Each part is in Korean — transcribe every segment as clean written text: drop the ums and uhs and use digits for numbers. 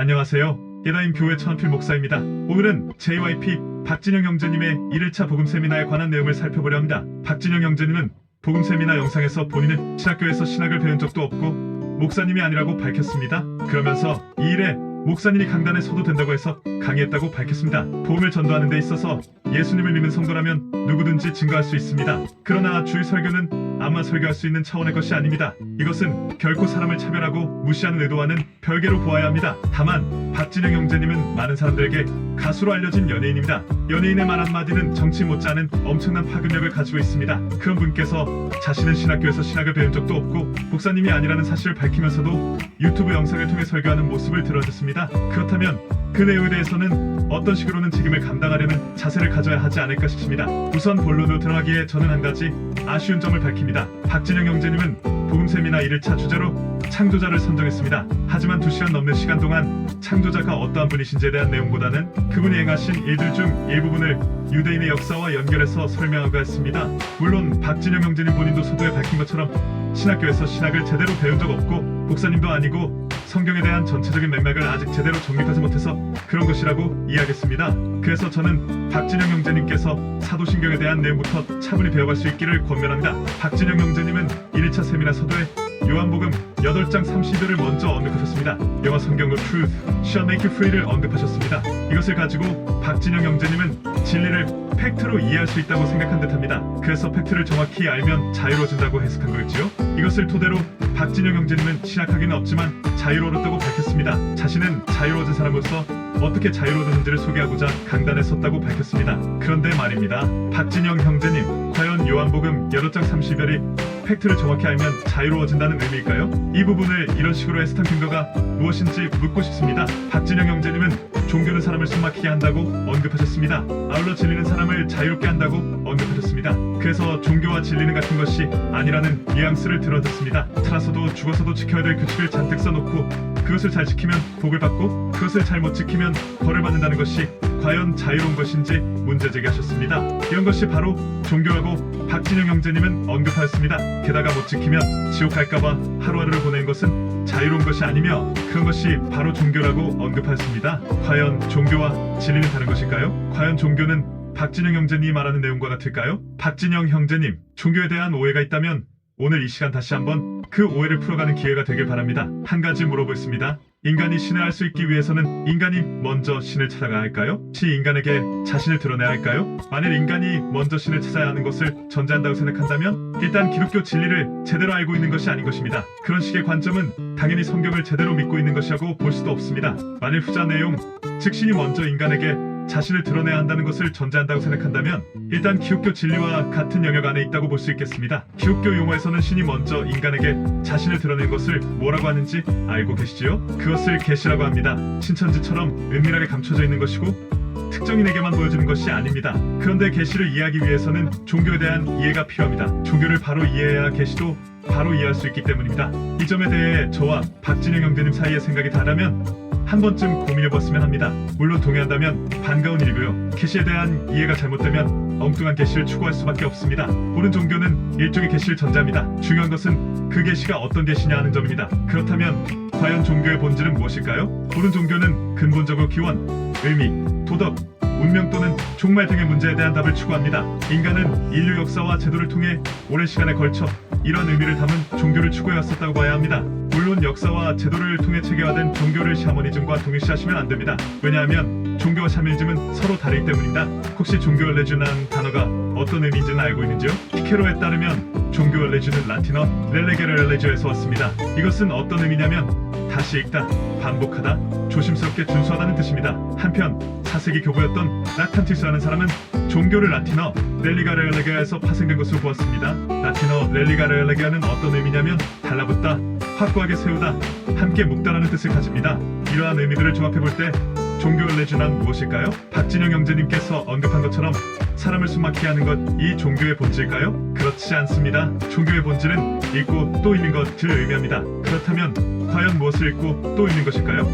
안녕하세요. 예다임 교회 천필 목사입니다. 오늘은 JYP 박진영 형제님의 1일차 복음 세미나에 관한 내용을 살펴보려 합니다. 박진영 형제님은 복음 세미나 영상에서 본인은 신학교에서 신학을 배운 적도 없고 목사님이 아니라고 밝혔습니다. 그러면서 이 일에 목사님이 강단에 서도 된다고 해서 강의했다고 밝혔습니다. 복음을 전도하는 데 있어서 예수님을 믿는 성도라면 누구든지 증거할 수 있습니다. 그러나 주의 설교는 아마 설교할 수 있는 차원의 것이 아닙니다. 이것은 결코 사람을 차별하고 무시하는 의도와는 별개로 보아야 합니다. 다만 박진영 형제님은 많은 사람들에게 가수로 알려진 연예인입니다. 연예인의 말 한마디는 정치 못지않은 엄청난 파급력을 가지고 있습니다. 그런 분께서 자신은 신학교에서 신학을 배운 적도 없고 목사님이 아니라는 사실을 밝히면서도 유튜브 영상을 통해 설교하는 모습을 드러냈습니다. 그렇다면 그 내용에 대해서는 어떤 식으로는 책임을 감당하려는 자세를 가져야 하지 않을까 싶습니다. 우선 본론으로 들어가기에 저는 한 가지 아쉬운 점을 밝힙니다. 박진영 형제님은 복음 세미나 1일차 주제로 창조자를 선정했습니다. 하지만 2시간 넘는 시간 동안 창조자가 어떠한 분이신지에 대한 내용보다는 그분이 행하신 일들 중 일부분을 유대인의 역사와 연결해서 설명하고 했습니다. 물론 박진영 형제님 본인도 서두에 밝힌 것처럼 신학교에서 신학을 제대로 배운 적 없고 목사님도 아니고 성경에 대한 전체적인 맥락을 아직 제대로 정립하지 못해서 그런 것이라고 이해하겠습니다. 그래서 저는 박진영 형제님께서 사도신경에 대한 내용부터 차분히 배워갈 수 있기를 권면합니다. 박진영 형제님은 1일차 세미나 서두에 요한복음 8장 30절을 먼저 언급하셨습니다. 영어 성경으로 Truth shall make you free를 언급하셨습니다. 이것을 가지고 박진영 형제님은 진리를 팩트로 이해할 수 있다고 생각한 듯합니다. 그래서 팩트를 정확히 알면 자유로워진다고 해석한 거겠지요. 이것을 토대로 박진영 형제님은 신학하기는 없지만 자유로웠다고 밝혔습니다. 자신은 자유로워진 사람으로서 어떻게 자유로워졌는지를 소개하고자 강단에 섰다고 밝혔습니다. 그런데 말입니다. 박진영 형제님, 과연 요한복음 8장 30절이 팩트를 정확히 알면 자유로워진다는 의미일까요? 이 부분을 이런 식으로 해석한 근거가 무엇인지 묻고 싶습니다. 박진영 형제님은 종교는 사람을 숨막히게 한다고 언급하셨습니다. 아울러 진리는 사람을 자유롭게 한다고 언급하셨습니다. 그래서 종교와 진리는 같은 것이 아니라는 뉘앙스를 드러냈습니다. 살아서도 죽어서도 지켜야 될 규칙을 잔뜩 써놓고 그것을 잘 지키면 복을 받고 그것을 잘못 지키면 벌을 받는다는 것이 과연 자유로운 것인지 문제 제기하셨습니다. 이런 것이 바로 종교라고 박진영 형제님은 언급하였습니다. 게다가 못 지키면 지옥 갈까봐 하루하루를 보내는 것은 자유로운 것이 아니며 그런 것이 바로 종교라고 언급하였습니다. 과연 종교와 진리는 다른 것일까요? 과연 종교는 박진영 형제님이 말하는 내용과 같을까요? 박진영 형제님, 종교에 대한 오해가 있다면 오늘 이 시간 다시 한번 그 오해를 풀어가는 기회가 되길 바랍니다. 한 가지 물어보겠습니다. 인간이 신을 알 수 있기 위해서는 인간이 먼저 신을 찾아가야 할까요? 시 인간에게 자신을 드러내야 할까요? 만일 인간이 먼저 신을 찾아야 하는 것을 전제한다고 생각한다면 일단 기독교 진리를 제대로 알고 있는 것이 아닌 것입니다. 그런 식의 관점은 당연히 성경을 제대로 믿고 있는 것이라고 볼 수도 없습니다. 만일 후자 내용, 즉 신이 먼저 인간에게 자신을 드러내야 한다는 것을 전제한다고 생각한다면 일단 기독교 진리와 같은 영역 안에 있다고 볼 수 있겠습니다. 기독교 용어에서는 신이 먼저 인간에게 자신을 드러낸 것을 뭐라고 하는지 알고 계시지요? 그것을 계시라고 합니다. 신천지처럼 은밀하게 감춰져 있는 것이고 특정인에게만 보여주는 것이 아닙니다. 그런데 계시를 이해하기 위해서는 종교에 대한 이해가 필요합니다. 종교를 바로 이해해야 계시도 바로 이해할 수 있기 때문입니다. 이 점에 대해 저와 박진영 형제님 사이의 생각이 다르다면 한 번쯤 고민해봤으면 합니다. 물론 동의한다면 반가운 일이고요. 계시에 대한 이해가 잘못되면 엉뚱한 계시를 추구할 수밖에 없습니다. 옳은 종교는 일종의 계시를 전제합니다. 중요한 것은 그 계시가 어떤 계시냐 하는 점입니다. 그렇다면 과연 종교의 본질은 무엇일까요? 옳은 종교는 근본적으로 기원, 의미, 도덕, 운명 또는 종말 등의 문제에 대한 답을 추구합니다. 인간은 인류 역사와 제도를 통해 오랜 시간에 걸쳐 이러한 의미를 담은 종교를 추구해왔었다고 봐야 합니다. 물론 역사와 제도를 통해 체계화된 종교를 샤머니즘과 동일시하시면 안 됩니다. 왜냐하면 종교와 샤머니즘은 서로 다르기 때문입니다. 혹시 종교 렐레주라는 단어가 어떤 의미인지는 알고 있는지요? 피케로에 따르면 종교 렐레주는 라틴어 렐레게르 렐레주에서 왔습니다. 이것은 어떤 의미냐면 다시 읽다, 반복하다, 조심스럽게 준수하다는 뜻입니다. 한편 4세기 교부였던 라칸티스라는 사람은 종교를 라틴어 렐리가르 렐레게아에서 파생된 것으로 보았습니다. 라틴어 렐리가르 렐레게아는 어떤 의미냐면 달라붙다, 확고하게 세우다, 함께 묶다라는 뜻을 가집니다. 이러한 의미들을 조합해볼 때 종교 렐레주란 무엇일까요? 박진영 형제님께서 언급한 것처럼 사람을 숨막히게 하는 것, 이 종교의 본질일까요? 그렇지 않습니다. 종교의 본질은 읽고 또 읽는 것을 의미합니다. 그렇다면 과연 무엇을 읽고 또 읽는 것일까요?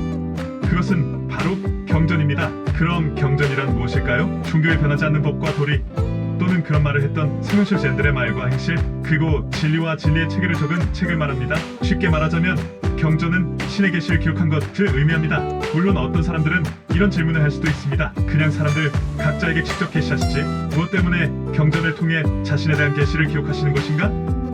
그것은 바로 경전입니다. 그럼 경전이란 무엇일까요? 종교에 변하지 않는 법과 도리 또는 그런 말을 했던 성현실 젠들의 말과 행실 그리고 진리와 진리의 체계를 적은 책을 말합니다. 쉽게 말하자면 경전은 신의 계시를 기록한 것을 의미합니다. 물론 어떤 사람들은 이런 질문을 할 수도 있습니다. 그냥 사람들 각자에게 직접 계시하시지 무엇 때문에 경전을 통해 자신에 대한 계시를 기록하시는 것인가?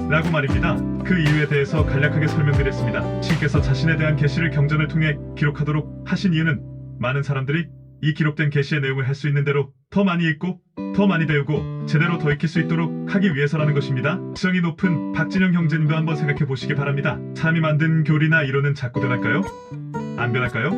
라고 말입니다. 그 이유에 대해서 간략하게 설명드렸습니다. 신께서 자신에 대한 계시를 경전을 통해 기록하도록 하신 이유는 많은 사람들이 이 기록된 계시의 내용을 할 수 있는 대로 더 많이 읽고 더 많이 배우고 제대로 더 익힐 수 있도록 하기 위해서라는 것입니다. 지성이 높은 박진영 형제님도 한번 생각해 보시기 바랍니다. 삶이 만든 교리나 이론은 자꾸 변할까요? 안 변할까요?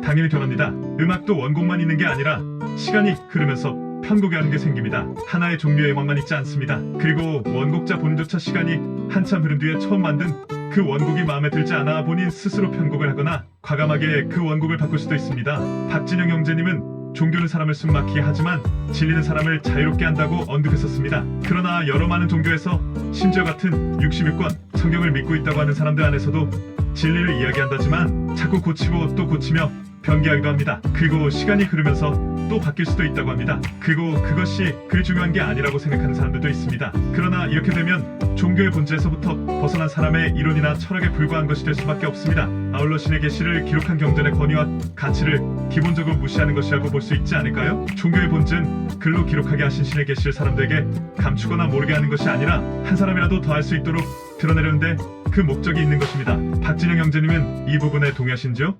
당연히 변합니다. 음악도 원곡만 있는 게 아니라 시간이 흐르면서 편곡이 하는 게 생깁니다. 하나의 종류의 음악만 있지 않습니다. 그리고 원곡자 본인조차 시간이 한참 흐른 뒤에 처음 만든 그 원곡이 마음에 들지 않아 본인 스스로 편곡을 하거나 과감하게 그 원곡을 바꿀 수도 있습니다. 박진영 형제님은 종교는 사람을 숨막히게 하지만 진리는 사람을 자유롭게 한다고 언급했었습니다. 그러나 여러 많은 종교에서 심지어 같은 61권 성경을 믿고 있다고 하는 사람들 안에서도 진리를 이야기한다지만 자꾸 고치고 또 고치며 변개하기도 합니다. 그리고 시간이 흐르면서 또 바뀔 수도 있다고 합니다. 그리고 그것이 그리 중요한 게 아니라고 생각하는 사람들도 있습니다. 그러나 이렇게 되면 종교의 본질에서부터 벗어난 사람의 이론이나 철학에 불과한 것이 될 수밖에 없습니다. 아울러 신의 계시를 기록한 경전의 권위와 가치를 기본적으로 무시하는 것이라고 볼 수 있지 않을까요? 종교의 본질은 글로 기록하게 하신 신의 계시를 사람들에게 감추거나 모르게 하는 것이 아니라 한 사람이라도 더 알 수 있도록 드러내려는데 그 목적이 있는 것입니다. 박진영 형제님은 이 부분에 동의하신지요?